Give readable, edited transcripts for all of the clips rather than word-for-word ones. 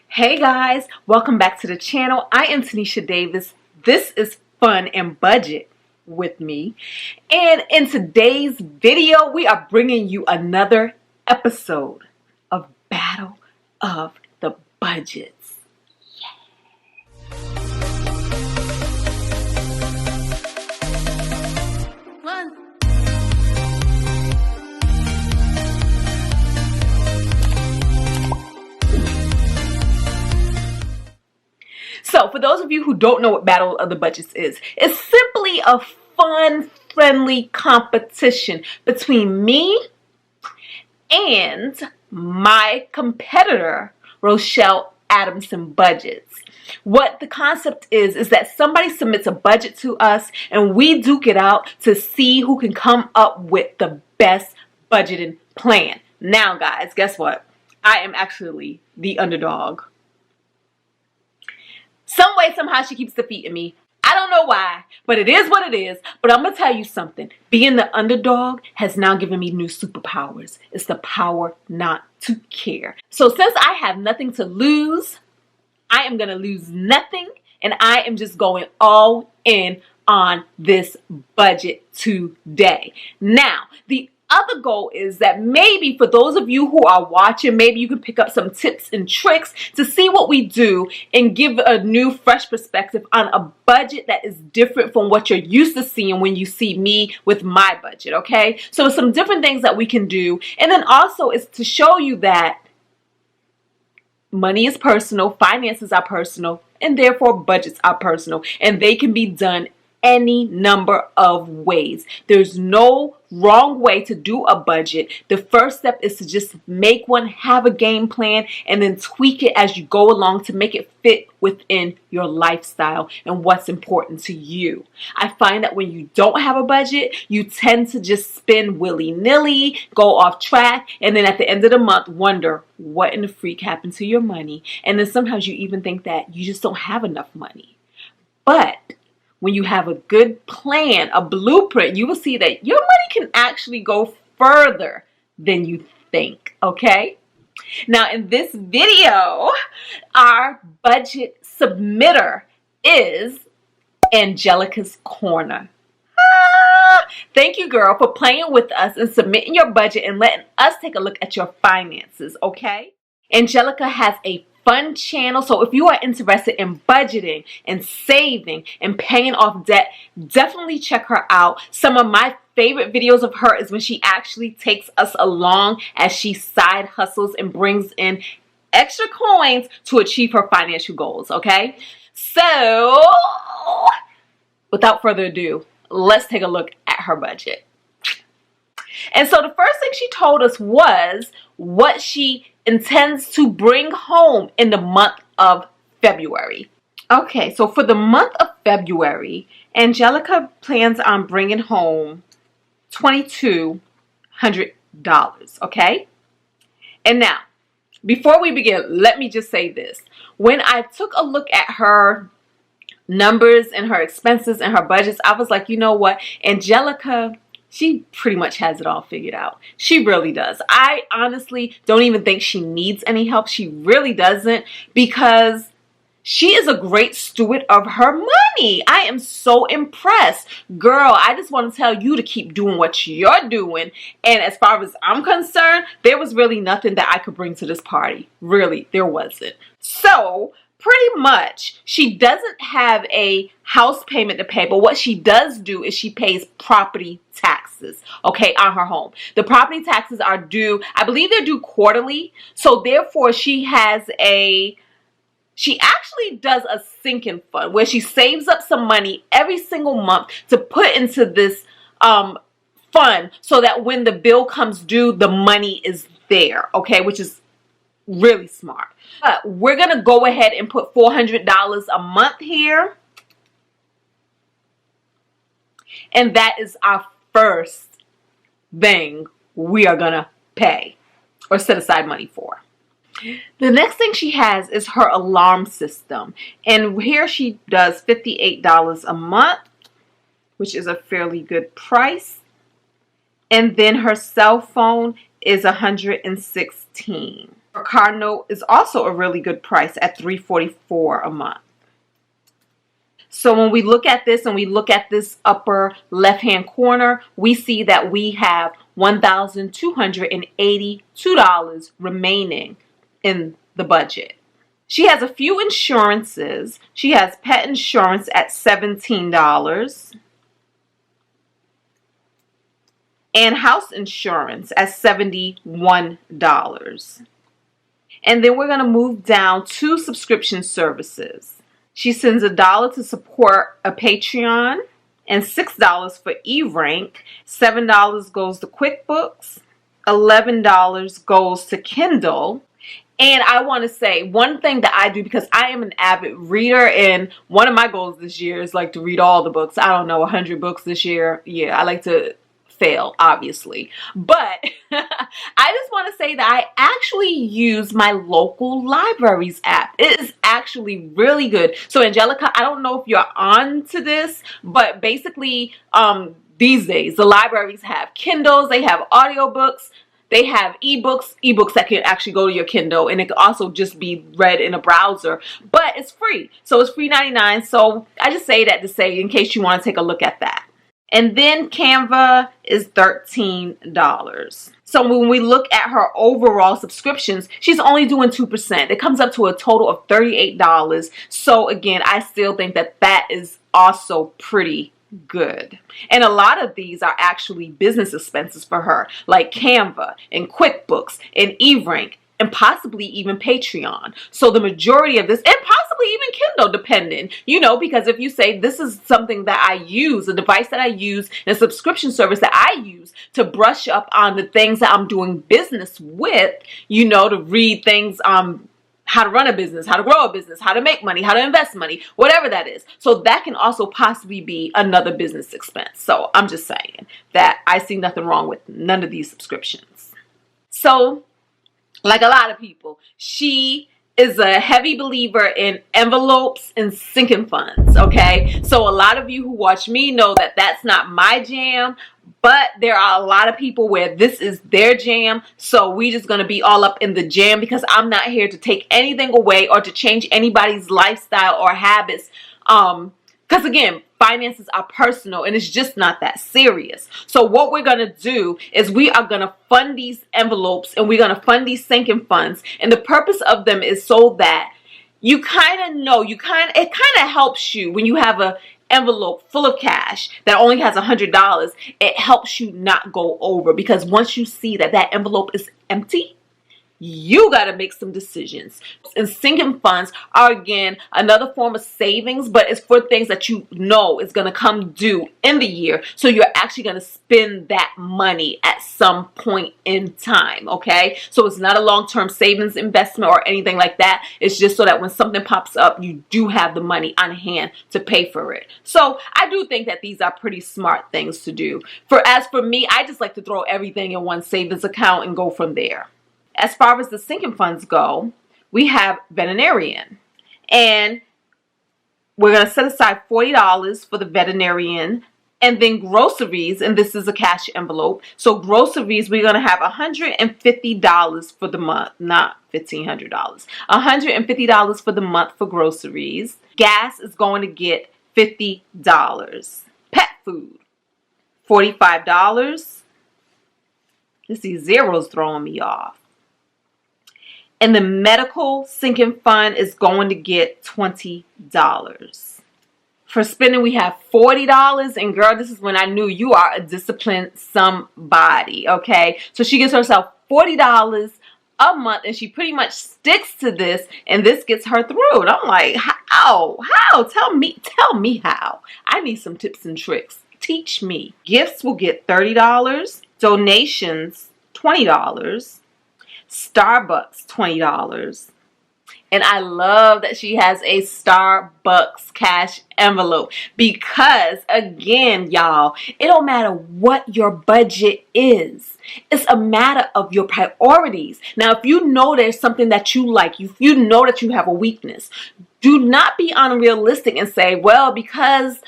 Hey guys, welcome back to the channel. I am Tinesha Davis. This is Fun and Budget with me. And in today's video, we are bringing you another episode of Battle of the Budgets. So, for those of you who don't know what Battle of the Budgets is, it's simply a fun, friendly competition between me and my competitor, Rochelle Adamson Budgets. What the concept is that somebody submits a budget to us and we duke it out to see who can come up with the best budgeting plan. Now, guys, guess what? I am actually the underdog. Some way, somehow, she keeps defeating me. I don't know why, but it is what it is. But I'm going to tell you something. Being the underdog has now given me new superpowers. It's the power not to care. So since I have nothing to lose, I am going to lose nothing. And I am just going all in on this budget today. Now, the other goal is that maybe for those of you who are watching, maybe you can pick up some tips and tricks to see what we do and give a new fresh perspective on a budget that is different from what you're used to seeing when you see me with my budget, okay? So some different things that we can do. And then also is to show you that money is personal, finances are personal, and therefore budgets are personal. And they can be done any number of ways. There's no wrong way to do a budget. The first step is to just make one, have a game plan, and then tweak it as you go along to make it fit within your lifestyle and what's important to you. I find that when you don't have a budget, you tend to just spend willy-nilly, go off track, and then at the end of the month wonder what in the freak happened to your money. And then sometimes you even think that you just don't have enough money. But when you have a good plan, a blueprint, you will see that your money can actually go further than you think, okay? Now, in this video, our budget submitter is Angelica's Corner. Thank you, girl, for playing with us and submitting your budget and letting us take a look at your finances, okay? Angelica has a fun channel, so if you are interested in budgeting and saving and paying off debt, definitely check her out. Some of my favorite videos of her is when she actually takes us along as she side hustles and brings in extra coins to achieve her financial goals, okay? So, without further ado, let's take a look at her budget. And so the first thing she told us was what she intends to bring home in the month of February. Okay, so for the month of February, Angelica plans on bringing home $2,200, okay? And now, before we begin, let me just say this. When I took a look at her numbers and her expenses and her budgets, I was like, you know what, Angelica, she pretty much has it all figured out. She really does. I honestly don't even think she needs any help. She really doesn't, because she is a great steward of her money. I am so impressed. Girl, I just want to tell you to keep doing what you're doing. And as far as I'm concerned, there was really nothing that I could bring to this party. Really, there wasn't. So, pretty much, she doesn't have a house payment to pay, but what she does do is she pays property taxes, okay, on her home. The property taxes are due, I believe they're due quarterly, so therefore she actually does a sinking fund where she saves up some money every single month to put into this fund so that when the bill comes due, the money is there, okay, which is really smart. But we're going to go ahead and put $400 a month here. And that is our first thing we are going to pay or set aside money for. The next thing she has is her alarm system. And here she does $58 a month, which is a fairly good price. And then her cell phone is $116. Her car note is also a really good price at $344 a month. So when we look at this and we look at this upper left-hand corner, we see that we have $1,282 remaining in the budget. She has a few insurances. She has pet insurance at $17 and house insurance at $71. And then we're going to move down to subscription services. She sends $1 to support a Patreon and $6 for E-Rank. $7 goes to QuickBooks. $11 goes to Kindle. And I want to say one thing that I do, because I am an avid reader, and one of my goals this year is like to read all the books. I don't know, 100 books this year. Yeah, I like to fail, obviously. But I just want to say that I actually use my local libraries app. It is actually really good. So Angelica, I don't know if you're on to this, but basically these days the libraries have Kindles, they have audiobooks, they have ebooks that can actually go to your Kindle, and it can also just be read in a browser, but it's free. So it's free 99. So I just say that to say in case you want to take a look at that. And then Canva is $13. So when we look at her overall subscriptions, she's only doing 2%. It comes up to a total of $38. So again, I still think that that is also pretty good. And a lot of these are actually business expenses for her, like Canva and QuickBooks and E-Rank and possibly even Patreon. So the majority of this, and possibly even Kindle, depending, you know, because if you say this is something that I use, a device that I use, and a subscription service that I use to brush up on the things that I'm doing business with, you know, to read things, how to run a business, how to grow a business, how to make money, how to invest money, whatever that is. So that can also possibly be another business expense. So I'm just saying that I see nothing wrong with none of these subscriptions. So like a lot of people, she is a heavy believer in envelopes and sinking funds, okay? So a lot of you who watch me know that that's not my jam, but there are a lot of people where this is their jam. So we just going to be all up in the jam, because I'm not here to take anything away or to change anybody's lifestyle or habits. Because again, finances are personal and it's just not that serious. So what we're going to do is we are going to fund these envelopes and we're going to fund these sinking funds. And the purpose of them is so that you kind of know, it kind of helps you when you have a envelope full of cash that only has $100. It helps you not go over, because once you see that that envelope is empty, you got to make some decisions. And sinking funds are, again, another form of savings, but it's for things that you know is going to come due in the year. So you're actually going to spend that money at some point in time, okay? So it's not a long-term savings investment or anything like that. It's just so that when something pops up, you do have the money on hand to pay for it. So I do think that these are pretty smart things to do. As for me, I just like to throw everything in one savings account and go from there. As far as the sinking funds go, we have veterinarian, and we're going to set aside $40 for the veterinarian, and then groceries, and this is a cash envelope. So groceries, we're going to have $150 for the month, not $1,500. $150 for the month for groceries. Gas is going to get $50. Pet food, $45. These zeros throwing me off. And the medical sinking fund is going to get $20. For spending, we have $40. And girl, this is when I knew you are a disciplined somebody, okay? So she gives herself $40 a month, and she pretty much sticks to this, and this gets her through. And I'm like, how? Tell me how. I need some tips and tricks. Teach me. Gifts will get $30. Donations, $20. Starbucks, $20. And I love that she has a Starbucks cash envelope, because again, y'all, it don't matter what your budget is. It's a matter of your priorities. Now, if you know there's something that you like, if you know that you have a weakness, do not be unrealistic and say, well, because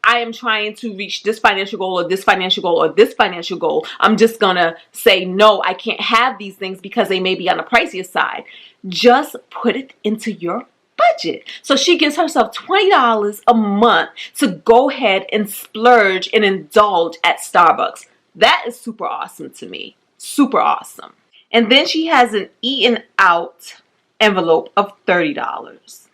I am trying to reach this financial goal or this financial goal or this financial goal. I'm just going to say, no, I can't have these things because they may be on the pricier side. Just put it into your budget. So she gives herself $20 a month to go ahead and splurge and indulge at Starbucks. That is super awesome to me. Super awesome. And then she has an eaten out envelope of $30.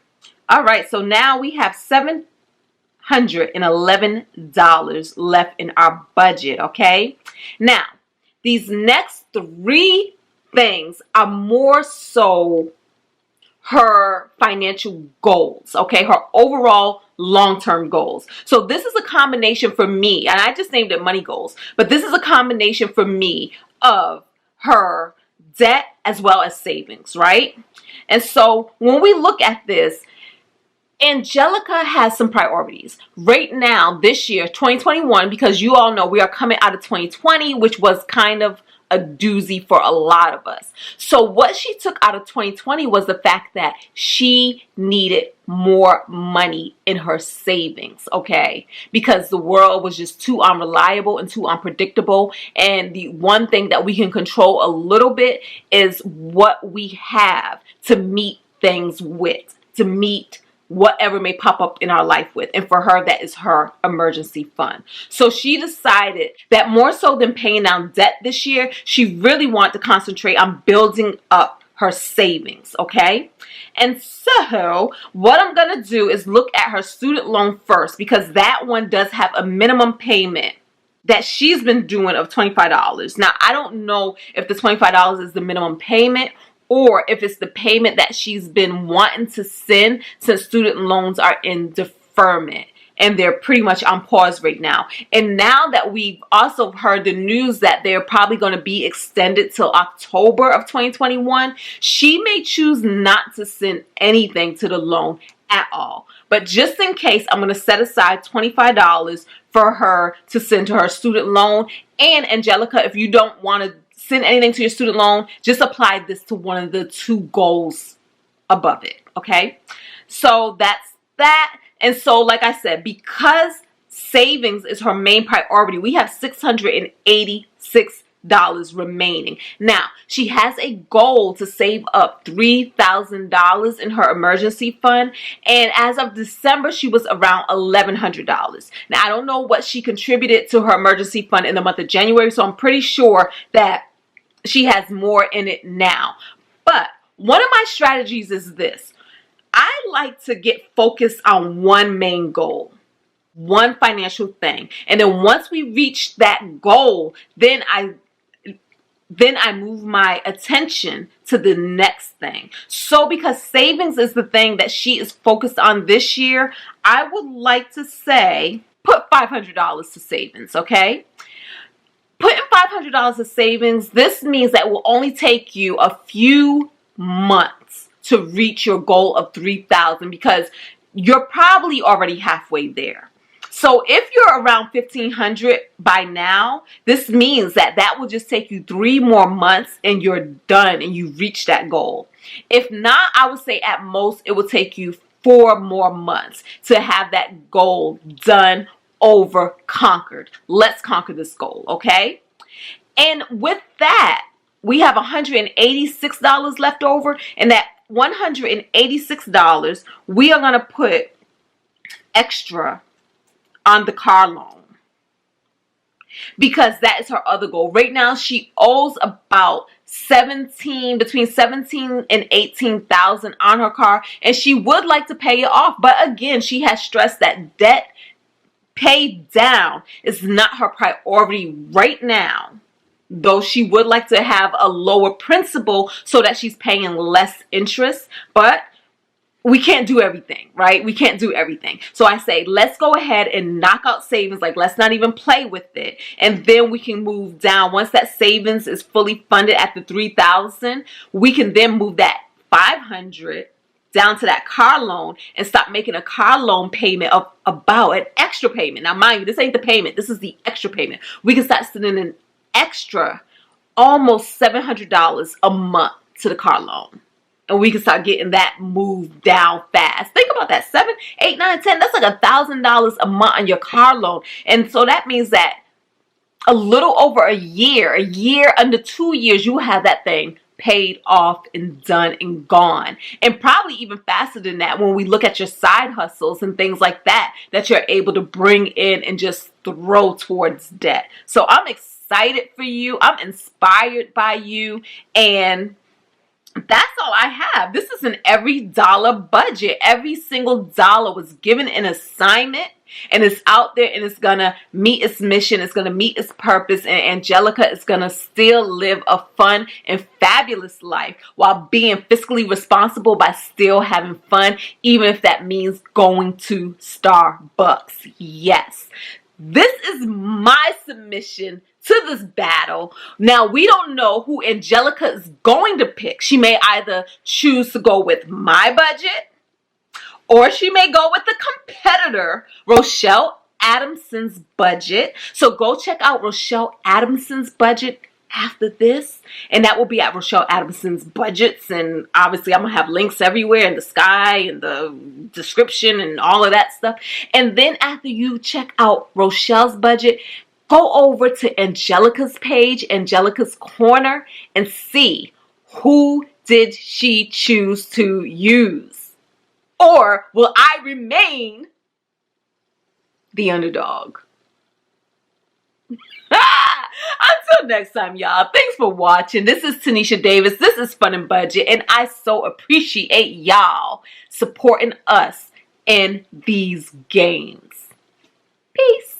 All right, so now we have $711 left in our budget, okay? Now, these next three things are more so her financial goals, okay? Her overall long-term goals. So this is a combination for me, and I just named it money goals, but this is a combination for me of her debt as well as savings, right? And so when we look at this, Angelica has some priorities. Right now, this year, 2021, because you all know we are coming out of 2020, which was kind of a doozy for a lot of us. So what she took out of 2020 was the fact that she needed more money in her savings, okay? Because the world was just too unreliable and too unpredictable. And the one thing that we can control a little bit is what we have to meet things with, to meet whatever may pop up in our life with. And for her, that is her emergency fund. So she decided that more so than paying down debt this year, she really wanted to concentrate on building up her savings, okay? And so what I'm going to do is look at her student loan first, because that one does have a minimum payment that she's been doing of $25. Now, I don't know if the $25 is the minimum payment or if it's the payment that she's been wanting to send since student loans are in deferment and they're pretty much on pause right now. And now that we've also heard the news that they're probably going to be extended till October of 2021, she may choose not to send anything to the loan at all. But just in case, I'm going to set aside $25 for her to send to her student loan. And Angelica, if you don't want to send anything to your student loan, just apply this to one of the two goals above it, okay? So that's that. And so, like I said, because savings is her main priority, we have $686 remaining. Now, she has a goal to save up $3,000 in her emergency fund. And as of December, she was around $1,100. Now, I don't know what she contributed to her emergency fund in the month of January, so I'm pretty sure that she has more in it now. But one of my strategies is this. I like to get focused on one main goal, one financial thing. And then once we reach that goal, then I move my attention to the next thing. So because savings is the thing that she is focused on this year, I would like to say put $500 to savings, okay? Putting $500 to savings, this means that it will only take you a few months to reach your goal of $3,000 because you're probably already halfway there. So if you're around $1,500 by now, this means that that will just take you 3 more months and you're done and you reach that goal. If not, I would say at most it will take you 4 more months to have that goal done, over, conquered. Let's conquer this goal, okay? And with that, we have $186 left over, and that $186 we are going to put extra on the car loan because that is her other goal. Right now, she owes about between $17,000 and $18,000 on her car, and she would like to pay it off. But again, she has stressed that debt paid down is not her priority right now, though she would like to have a lower principal so that she's paying less interest. But we can't do everything, right? We can't do everything. So I say, let's go ahead and knock out savings. Like, let's not even play with it. And then we can move down. Once that savings is fully funded at the $3,000, we can then move that $500 down to that car loan and stop making a car loan payment of about an extra payment. Now, mind you, this ain't the payment. This is the extra payment. We can start sending an extra almost $700 a month to the car loan. and we can start getting that moved down fast. Think about that. 7, 8, 9, 10. That's like $1,000 a month on your car loan. And so that means that a little over a year under 2 years, you have that thing paid off and done and gone. And probably even faster than that when we look at your side hustles and things like that you're able to bring in and just throw towards debt. So I'm excited for you. I'm inspired by you. And that's all I have. This is an every dollar budget. Every single dollar was given an assignment, and it's out there, and it's gonna meet its mission. It's gonna meet its purpose, and Angelica is gonna still live a fun and fabulous life while being fiscally responsible by still having fun, even if that means going to Starbucks. Yes. This is my submission to this battle. Now, we don't know who Angelica is going to pick. She may either choose to go with my budget, or she may go with the competitor, Rochelle Adamson's budget. So go check out Rochelle Adamson's budget after this, and that will be at Rochelle Adamson's budgets. And obviously I'm gonna have links everywhere in the sky and the description and all of that stuff. And then after you check out Rochelle's budget, go over to Angelica's page, Angelica's Corner, and see who did she choose to use. Or will I remain the underdog? Until next time, y'all. Thanks for watching. This is Tinesha Davis. This is Fun and Budget. And I so appreciate y'all supporting us in these games. Peace.